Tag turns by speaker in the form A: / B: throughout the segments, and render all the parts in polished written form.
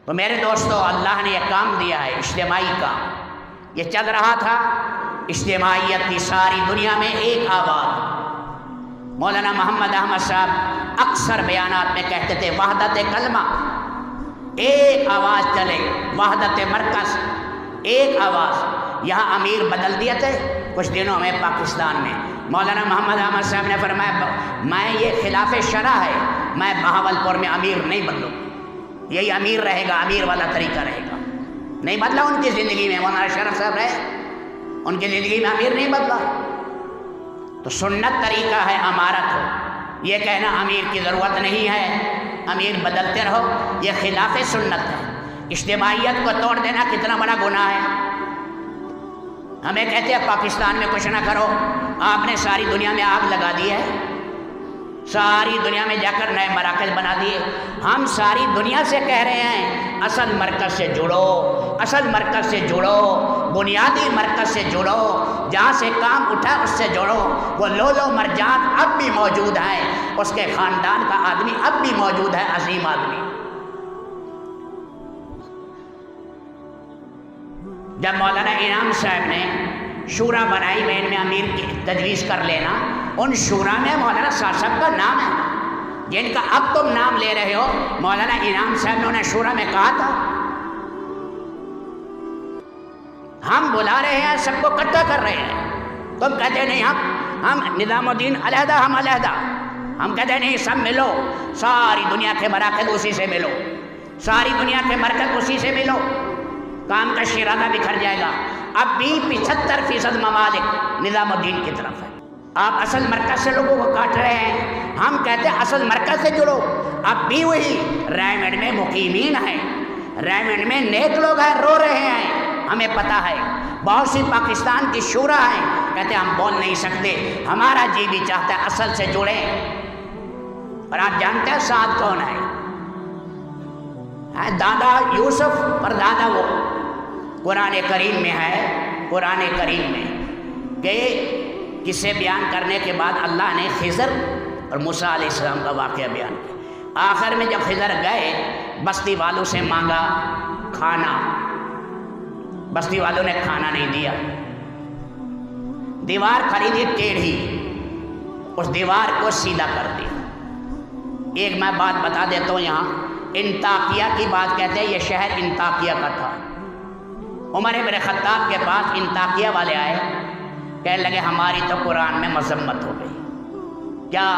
A: تو میرے دوستو اللہ نے یہ کام دیا ہے اجتماعی کام، یہ چل رہا تھا اجتماعیت کی ساری دنیا میں ایک آواز۔ مولانا محمد احمد صاحب اکثر بیانات میں کہتے تھے وحدت کلمہ، ایک آواز چلے، وحدت مرکز، ایک آواز۔ یہاں امیر بدل دیے تھے کچھ دنوں میں پاکستان میں، مولانا محمد احمد صاحب نے فرمایا میں یہ خلاف شرع ہے، میں بہاولپور میں امیر نہیں بدلوں، یہی امیر رہے گا، امیر والا طریقہ رہے گا۔ نہیں بدلا ان کی زندگی میں، مولانا شرف صاحب رہے ان کی زندگی میں امیر نہیں بدلا۔ تو سنت طریقہ ہے امارت ہو، یہ کہنا امیر کی ضرورت نہیں ہے، امیر بدلتے رہو، یہ خلاف سنت ہے۔ اجتماعیت کو توڑ دینا کتنا بڑا گناہ ہے۔ ہمیں کہتے ہیں پاکستان میں کچھ نہ کرو، آپ نے ساری دنیا میں آگ لگا دی ہے، ساری دنیا میں جا کر نئے مراکز بنا دیے۔ ہم ساری دنیا سے کہہ رہے ہیں اصل مرکز سے جڑو، اصل مرکز سے جڑو، بنیادی مرکز سے جڑو، جہاں سے کام اٹھا اس سے جڑو۔ وہ لولو مرجان اب بھی موجود ہے، اس کے خاندان کا آدمی اب بھی موجود ہے، عظیم آدمی۔ جب مولانا انعام صاحب نے شورا بنائی میں ان میں امیر کی تجویز کر لینا، ان شورا میں مولانا صاحب کا نام ہے، جن کا اب تم نام لے رہے ہو، مولانا انعام صاحب نے انہیں شورا میں کہا تھا۔ ہم بلا رہے ہیں، سب کو اکٹھا کر رہے ہیں، تم کہتے نہیں ہم نظام الدین علیحدہ، ہم علیحدہ، ہم کہتے نہیں سب ملو، ساری دنیا کے مراکز اسی سے ملو، ساری دنیا کے مرکز اسی سے ملو، کام کا شیرازہ بکھر جائے گا۔ اب بھی 75% ممالک نظام الدین کی طرف ہے، آپ اصل مرکز سے لوگوں کو کاٹ رہے ہیں، ہم کہتے ہیں اصل مرکز سے جڑو۔ اب بھی وہی ریمنڈ میں مقیمین ہیں، ریمنڈ میں نیک لوگ ہیں، رو رہے ہیں، ہمیں پتہ ہے، بہت سی پاکستان کی شورا ہیں، کہتے ہیں ہم بول نہیں سکتے، ہمارا جی بھی چاہتا ہے اصل سے جڑیں۔ اور آپ جانتے ہیں سعد کون ہے؟ دادا یوسف پر دادا وہ قرآن کریم میں ہے، قرآن کریم میں کہ کسے بیان کرنے کے بعد اللہ نے خضر اور موسیٰ علیہ السلام کا واقعہ بیان کیا۔ آخر میں جب خضر گئے بستی والوں سے مانگا کھانا، بستی والوں نے کھانا نہیں دیا، دیوار خریدی ٹیڑھی، اس دیوار کو سیدھا کر دیا۔ ایک میں بات بتا دیتا ہوں، یہاں انطاکیہ کی بات کہتے ہیں، یہ شہر انطاکیہ کا تھا۔ عمر بن خطاب کے پاس انطاکیہ والے آئے، کہنے لگے ہماری تو قرآن میں مذمت ہو گئی، کیا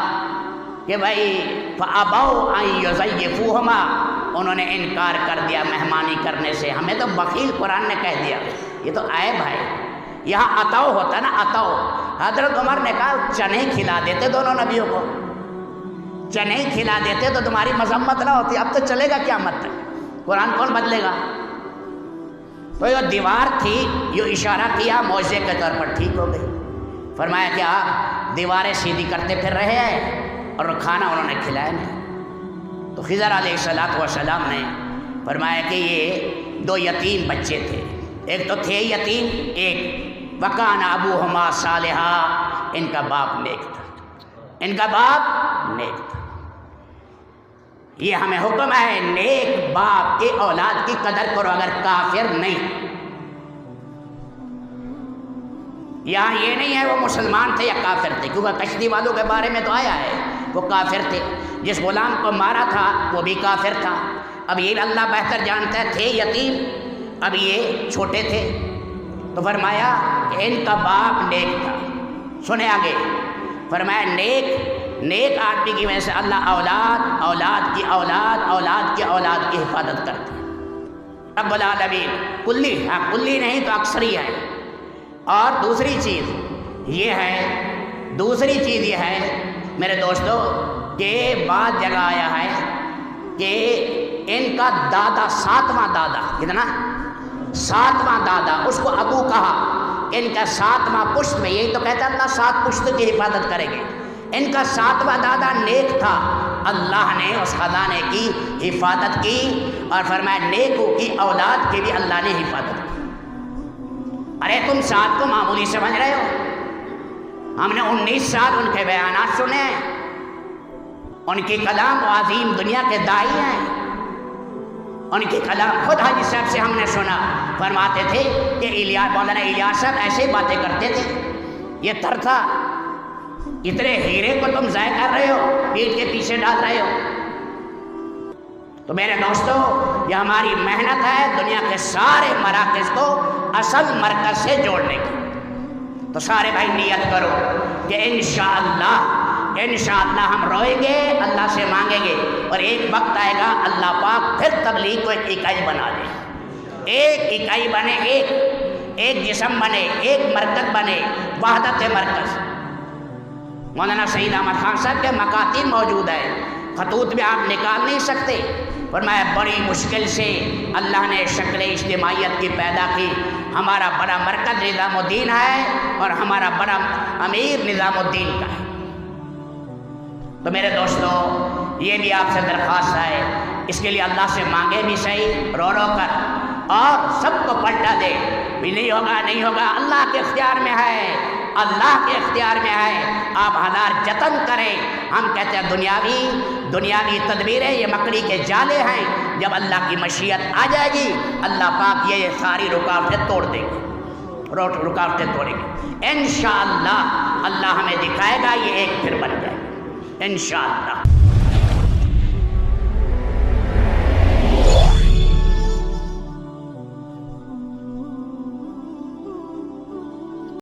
A: کہ بھائی فَأَبَوْا أَن يُزَيِّفُوهُمَا، انہوں نے انکار کر دیا مہمانی کرنے سے، ہمیں تو بخیل قرآن نے کہہ دیا، یہ تو عیب ہے۔ یہاں عطاؤ ہوتا نا، عطاؤ، حضرت عمر نے کہا چنے کھلا دیتے دونوں نبیوں کو، چنے کھلا دیتے تو تمہاری مذمت نہ ہوتی، اب تو چلے گا قیامت تک، قرآن کون بدلے گا؟ تو یہ دیوار تھی، یہ اشارہ کیا معجزے کے طور پر ٹھیک ہو گئی۔ فرمایا کہ آپ دیواریں سیدھی کرتے پھر رہے ہیں اور کھانا انہوں نے کھلایا نہیں۔ تو خضر علیہ السلام نے فرمایا کہ یہ دو یتیم بچے تھے، ایک تو تھے یتیم، ایک وَكَانَ أَبُوهُمَا صَالِحًا، ان کا باپ نیک تھا، ان کا باپ نیک تھا۔ یہ ہمیں حکم ہے نیک باپ کی اولاد کی قدر کرو، اگر کافر نہیں۔ یہاں یہ نہیں ہے وہ مسلمان تھے یا کافر تھے، کیونکہ کشتی والوں کے بارے میں تو آیا ہے وہ کافر تھے، جس غلام کو مارا تھا وہ بھی کافر تھا۔ اب یہ اللہ بہتر جانتا ہے، تھے یتیم، اب یہ چھوٹے تھے، تو فرمایا کہ ان کا باپ نیک تھا۔ سنے آگے، فرمایا نیک آدمی کی وجہ سے اللہ اولاد کی اولاد کی حفاظت کرتا ہے رب العالمین، کلی نہیں تو اکثری ہے۔ اور دوسری چیز یہ ہے میرے دوستو کہ بعض جگہ آیا ہے کہ ان کا دادا، ساتواں دادا، کتنا؟ ساتواں دادا، اس کو ابو کہا، ان کا ساتواں پشت میں، یہی تو کہتا ہے اللہ 7 پشت کی حفاظت کریں گے، ان کا 7واں دادا نیک تھا، اللہ نے اس خزانے کی حفاظت کی، اور فرمایا نیکوں کی اولاد کی بھی اللہ نے حفاظت کی۔ ارے تم 7 کو معمولی سمجھ رہے ہو، ہم نے 19 سال ان کے بیانات سنے ہیں، ان کی کلام و عظیم دنیا کے داعی ہیں، ان کی کلام خود حاجی صاحب سے ہم نے سنا، فرماتے تھے کہ مولانا الیاس صاحب ایسے باتیں کرتے تھے، یہ تر تھا، اتنے ہیرے کو تم ضائع کر رہے ہو، پیٹ کے پیچھے ڈال رہے ہو۔ تو میرے دوستو، یہ ہماری محنت ہے دنیا کے سارے مراکز کو اصل مرکز سے جوڑنے کی۔ تو سارے بھائی نیت کرو کہ انشاءاللہ ہم روئیں گے، اللہ سے مانگیں گے، اور ایک وقت آئے گا اللہ پاک پھر تبلیغ کو ایک اکائی بنا دے، ایک اکائی بنے، ایک جسم بنے، ایک مرکز بنے، وحدت مرکز۔ مولانا سعید احمد خان صاحب کے مکاتب موجود ہیں، خطوط میں آپ نکال نہیں سکتے، فرمایا بڑی مشکل سے اللہ نے شکل اجتماعیت کی پیدا کی، ہمارا بڑا مرکز نظام الدین ہے اور ہمارا بڑا امیر نظام الدین کا ہے۔ تو میرے دوستو، یہ بھی آپ سے درخواست ہے، اس کے لیے اللہ سے مانگے بھی صحیح رو رو کر، اور سب کو پلٹا دے بھی نہیں ہوگا، اللہ کے اختیار میں ہے، اللہ کے اختیار میں ہے، آپ ہزار جتن کریں۔ ہم کہتے ہیں دنیاوی تدبیریں یہ مکڑی کے جالے ہیں، جب اللہ کی مشیت آ جائے گی اللہ پاک یہ ساری رکاوٹیں توڑ دیں گے، رکاوٹیں توڑیں گے انشاءاللہ۔ اللہ ہمیں دکھائے گا، یہ ایک پھر بن جائے گا انشاءاللہ۔